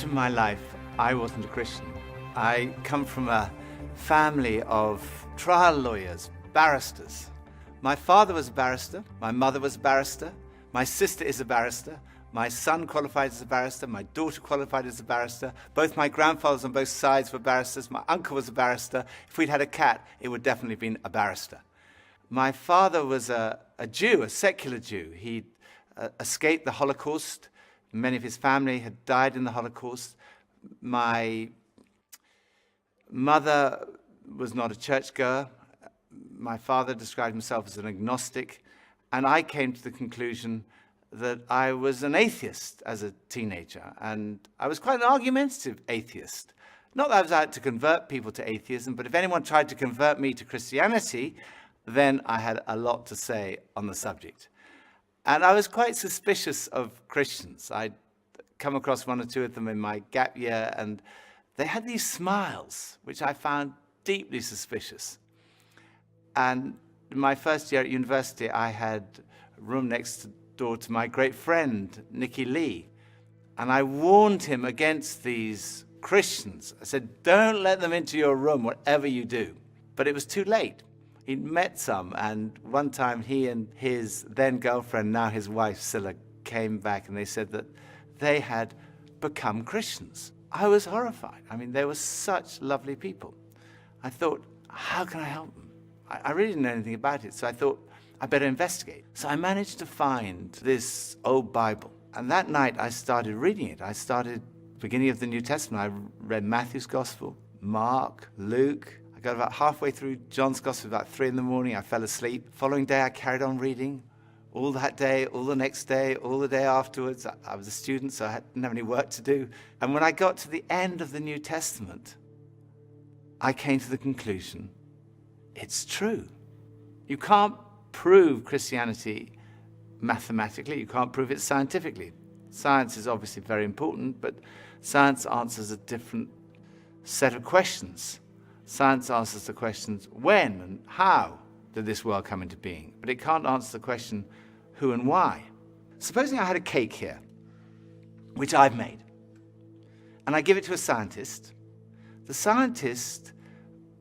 In my life, I wasn't a Christian. I come from a family of trial lawyers, barristers. My father was a barrister, my mother was a barrister, my sister is a barrister, my son qualified as a barrister, my daughter qualified as a barrister, both my grandfathers on both sides were barristers, my uncle was a barrister. If we'd had a cat, it would definitely have been a barrister. My father was a Jew, a secular Jew. He escaped the Holocaust. Many of his family had died in the Holocaust. My mother was not a churchgoer. My father described himself as an agnostic. And I came to the conclusion that I was an atheist as a teenager. And I was quite an argumentative atheist. Not that I was out to convert people to atheism, but if anyone tried to convert me to Christianity, then I had a lot to say on the subject. And I was quite suspicious of Christians. I'd come across one or two of them in my gap year, and they had these smiles, which I found deeply suspicious. And in my first year at university, I had a room next door to my great friend, Nicky Lee. And I warned him against these Christians. I said, don't let them into your room, whatever you do. But it was too late. He'd met some, and one time he and his then girlfriend, now his wife, Scylla, came back and they said that they had become Christians. I was horrified. I mean, they were such lovely people. I thought, how can I help them? I really didn't know anything about it, so I thought, I better investigate. So I managed to find this old Bible, and that night I started reading it. I started beginning of the New Testament. I read Matthew's Gospel, Mark, Luke. I got about halfway through John's Gospel, about 3 a.m. I fell asleep. Following day, I carried on reading. All that day, all the next day, all the day afterwards. I was a student, so I didn't have any work to do. And when I got to the end of the New Testament, I came to the conclusion, it's true. You can't prove Christianity mathematically. You can't prove it scientifically. Science is obviously very important, but science answers a different set of questions. Science answers the questions, when and how did this world come into being? But it can't answer the question, who and why. Supposing I had a cake here, which I've made, and I give it to a scientist. The scientist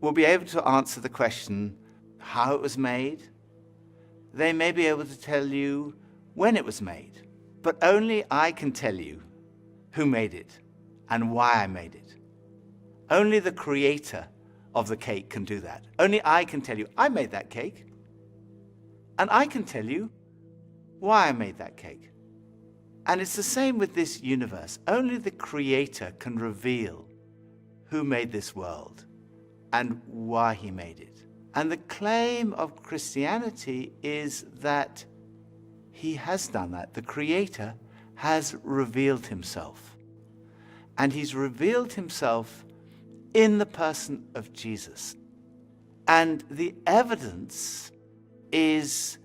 will be able to answer the question, how it was made. They may be able to tell you when it was made, but only I can tell you who made it and why I made it. Only the creator of the cake can do that. Only I can tell you, I made that cake. And I can tell you why I made that cake. And it's the same with this universe. Only the creator can reveal who made this world and why he made it. And the claim of Christianity is that he has done that. The creator has revealed himself. And he's revealed himself in the person of Jesus. And the evidence is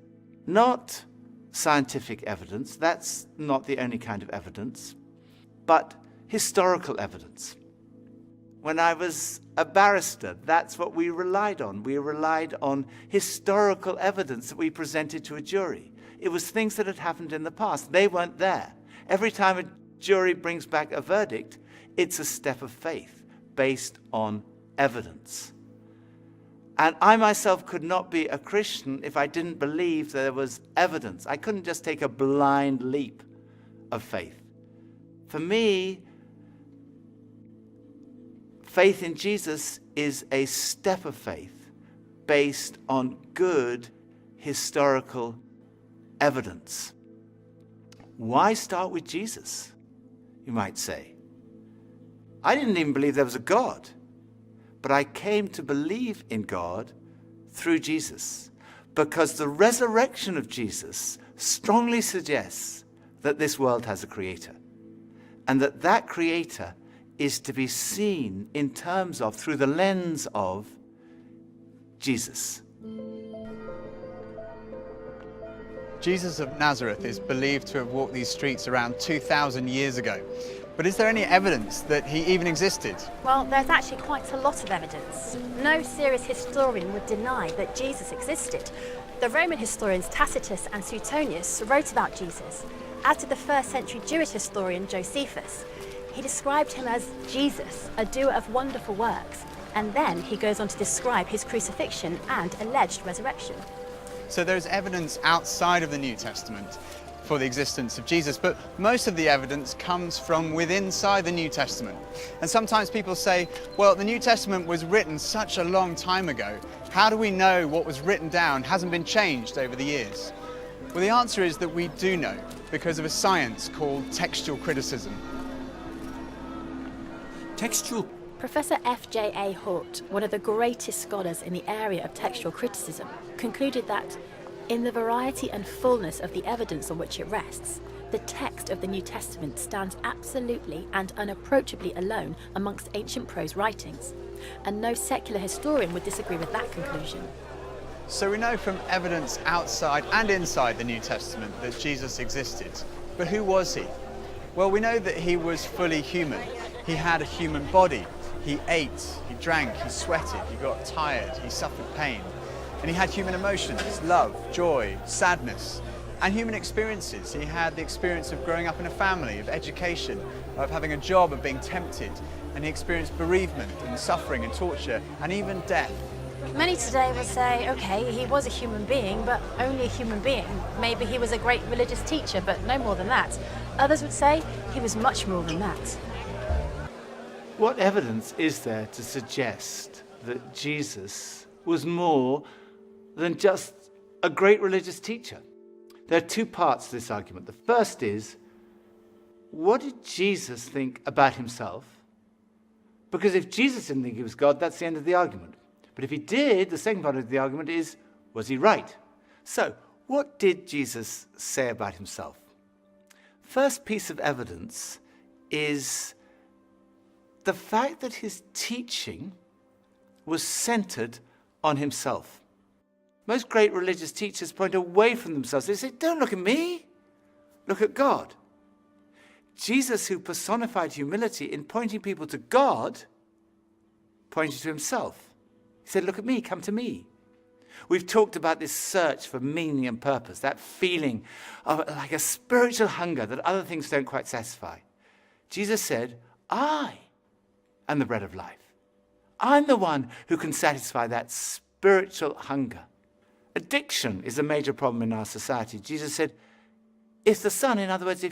not scientific evidence, that's not the only kind of evidence, but historical evidence. When I was a barrister, that's what we relied on. We relied on historical evidence that we presented to a jury. It was things that had happened in the past. They weren't there. Every time a jury brings back a verdict, it's a step of faith based on evidence. And I myself could not be a Christian if I didn't believe there was evidence. I couldn't just take a blind leap of faith. For me, faith in Jesus is a step of faith based on good historical evidence. Why start with Jesus, you might say? I didn't even believe there was a God, but I came to believe in God through Jesus because the resurrection of Jesus strongly suggests that this world has a creator and that that creator is to be seen in terms of, through the lens of, Jesus. Jesus of Nazareth is believed to have walked these streets around 2,000 years ago. But is there any evidence that he even existed? Well, there's actually quite a lot of evidence. No serious historian would deny that Jesus existed. The Roman historians Tacitus and Suetonius wrote about Jesus, as did the first century Jewish historian Josephus. He described him as Jesus, a doer of wonderful works, and then he goes on to describe his crucifixion and alleged resurrection. So there's evidence outside of the New Testament for the existence of Jesus, but most of the evidence comes from within inside the New Testament. And sometimes people say, well, the New Testament was written such a long time ago. How do we know what was written down hasn't been changed over the years? Well, the answer is that we do know because of a science called textual criticism. Textual. Professor F.J.A. Hort, one of the greatest scholars in the area of textual criticism, concluded that in the variety and fullness of the evidence on which it rests, the text of the New Testament stands absolutely and unapproachably alone amongst ancient prose writings, and no secular historian would disagree with that conclusion. So we know from evidence outside and inside the New Testament that Jesus existed. But who was he? Well, we know that he was fully human. He had a human body. He ate, he drank, he sweated, he got tired, he suffered pain. And he had human emotions, love, joy, sadness, and human experiences. He had the experience of growing up in a family, of education, of having a job, of being tempted. And he experienced bereavement and suffering and torture and even death. Many today will say, okay, he was a human being, but only a human being. Maybe he was a great religious teacher, but no more than that. Others would say he was much more than that. What evidence is there to suggest that Jesus was more than just a great religious teacher? There are two parts to this argument. The first is, what did Jesus think about himself? Because if Jesus didn't think he was God, that's the end of the argument. But if he did, the second part of the argument is, was he right? So, what did Jesus say about himself? First piece of evidence is the fact that his teaching was centered on himself. Most great religious teachers point away from themselves. They say, don't look at me, look at God. Jesus, who personified humility in pointing people to God, pointed to himself. He said, look at me, come to me. We've talked about this search for meaning and purpose, that feeling of like a spiritual hunger that other things don't quite satisfy. Jesus said, I am the bread of life. I'm the one who can satisfy that spiritual hunger. Addiction is a major problem in our society. Jesus said, if the Son, in other words,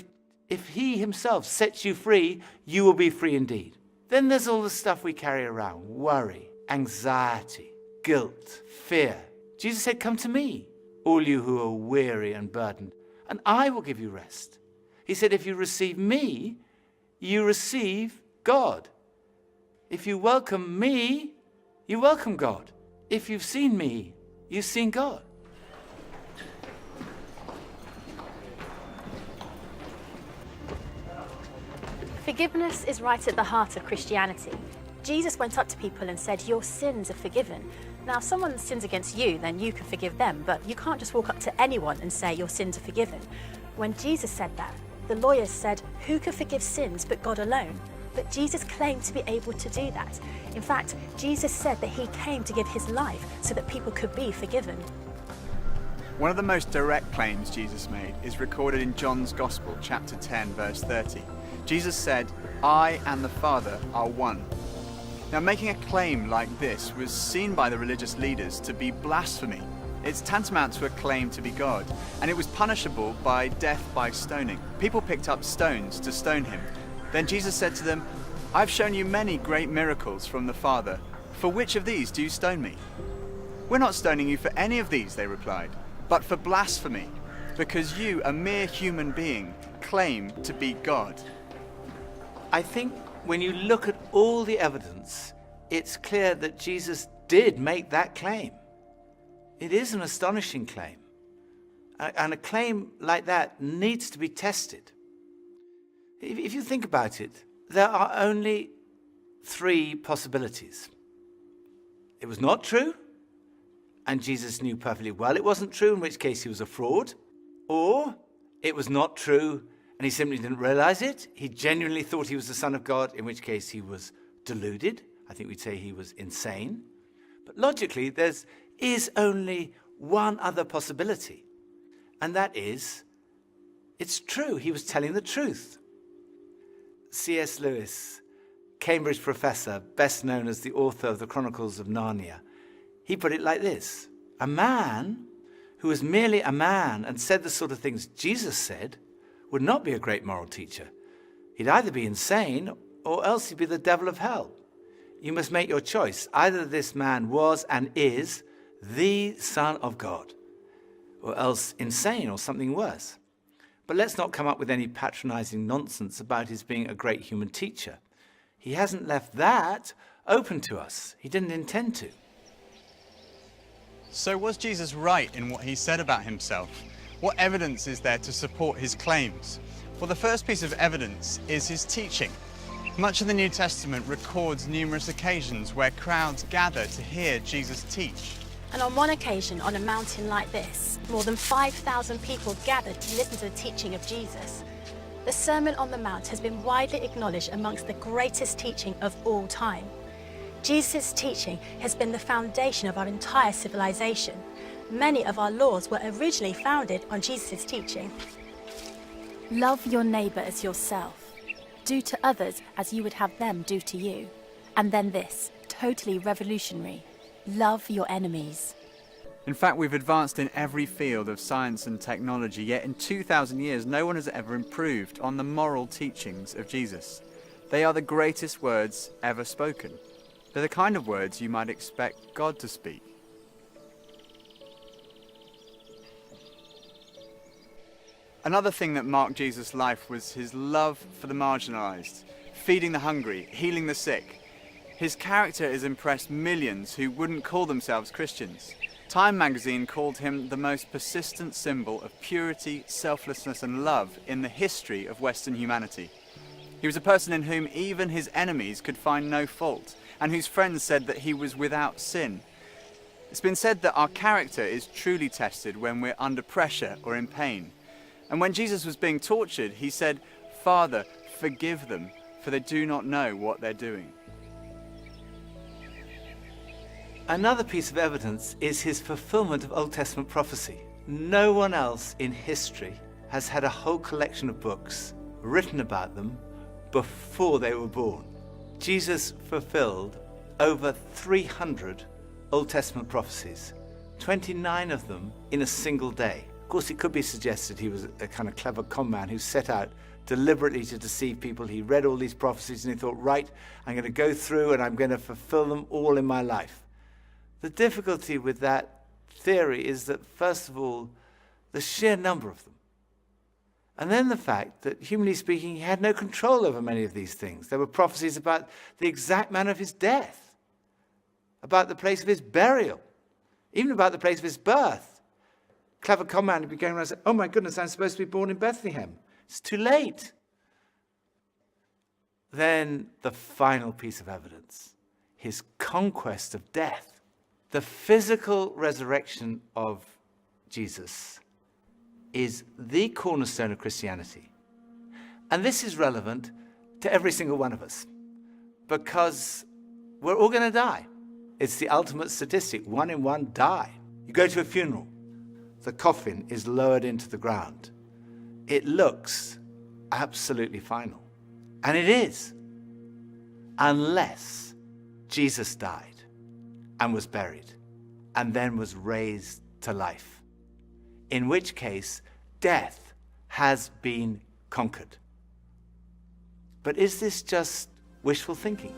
if he himself sets you free, you will be free indeed. Then there's all the stuff we carry around, worry, anxiety, guilt, fear. Jesus said, come to me, all you who are weary and burdened, and I will give you rest. He said, if you receive me, you receive God. If you welcome me, you welcome God. If you've seen me, you've seen God. Forgiveness is right at the heart of Christianity. Jesus went up to people and said, your sins are forgiven. Now, if someone sins against you, then you can forgive them, but you can't just walk up to anyone and say your sins are forgiven. When Jesus said that, the lawyers said, who can forgive sins but God alone? But Jesus claimed to be able to do that. In fact, Jesus said that he came to give his life so that people could be forgiven. One of the most direct claims Jesus made is recorded in John's Gospel, chapter 10, verse 30. Jesus said, I and the Father are one. Now, making a claim like this was seen by the religious leaders to be blasphemy. It's tantamount to a claim to be God, and it was punishable by death by stoning. People picked up stones to stone him. Then Jesus said to them, I've shown you many great miracles from the Father. For which of these do you stone me? We're not stoning you for any of these, they replied, but for blasphemy, because you, a mere human being, claim to be God. I think when you look at all the evidence, it's clear that Jesus did make that claim. It is an astonishing claim. And a claim like that needs to be tested. If you think about it, there are only three possibilities. It was not true, and Jesus knew perfectly well it wasn't true, in which case he was a fraud. Or it was not true, and he simply didn't realize it. He genuinely thought he was the Son of God, in which case he was deluded. I think we'd say he was insane. But logically, there is only one other possibility, and that is, it's true, he was telling the truth. C.S. Lewis, Cambridge professor, best known as the author of the Chronicles of Narnia, he put it like this: a man who was merely a man and said the sort of things Jesus said would not be a great moral teacher. He'd either be insane or else he'd be the devil of hell. You must make your choice. Either this man was and is the Son of God, or else insane or something worse. But let's not come up with any patronizing nonsense about his being a great human teacher. He hasn't left that open to us. He didn't intend to. So was Jesus right in what he said about himself? What evidence is there to support his claims? Well, the first piece of evidence is his teaching. Much of the New Testament records numerous occasions where crowds gather to hear Jesus teach. And on one occasion, on a mountain like this, more than 5,000 people gathered to listen to the teaching of Jesus. The Sermon on the Mount has been widely acknowledged amongst the greatest teaching of all time. Jesus' teaching has been the foundation of our entire civilization. Many of our laws were originally founded on Jesus' teaching. Love your neighbour as yourself. Do to others as you would have them do to you. And then this, totally revolutionary: love your enemies. In fact, we've advanced in every field of science and technology, yet in 2,000 years, no one has ever improved on the moral teachings of Jesus. They are the greatest words ever spoken. They're the kind of words you might expect God to speak. Another thing that marked Jesus' life was his love for the marginalized, feeding the hungry, healing the sick. His character has impressed millions who wouldn't call themselves Christians. Time magazine called him the most persistent symbol of purity, selflessness, and love in the history of Western humanity. He was a person in whom even his enemies could find no fault, and whose friends said that he was without sin. It's been said that our character is truly tested when we're under pressure or in pain. And when Jesus was being tortured, he said, "Father, forgive them, for they do not know what they're doing." Another piece of evidence is his fulfillment of Old Testament prophecy. No one else in history has had a whole collection of books written about them before they were born. Jesus fulfilled over 300 Old Testament prophecies, 29 of them in a single day. Of course, it could be suggested he was a kind of clever con man who set out deliberately to deceive people. He read all these prophecies and he thought, right, I'm going to go through and I'm going to fulfill them all in my life. The difficulty with that theory is that, first of all, the sheer number of them. And then the fact that, humanly speaking, he had no control over many of these things. There were prophecies about the exact manner of his death, about the place of his burial, even about the place of his birth. Clever con man would be going around and say, "Oh my goodness, I'm supposed to be born in Bethlehem. It's too late." Then the final piece of evidence, his conquest of death. The physical resurrection of Jesus is the cornerstone of Christianity. And this is relevant to every single one of us, because we're all going to die. It's the ultimate statistic. 1 in 1 die. You go to a funeral, the coffin is lowered into the ground. It looks absolutely final. And it is, unless Jesus died and was buried and then was raised to life, in which case death has been conquered. But is this just wishful thinking?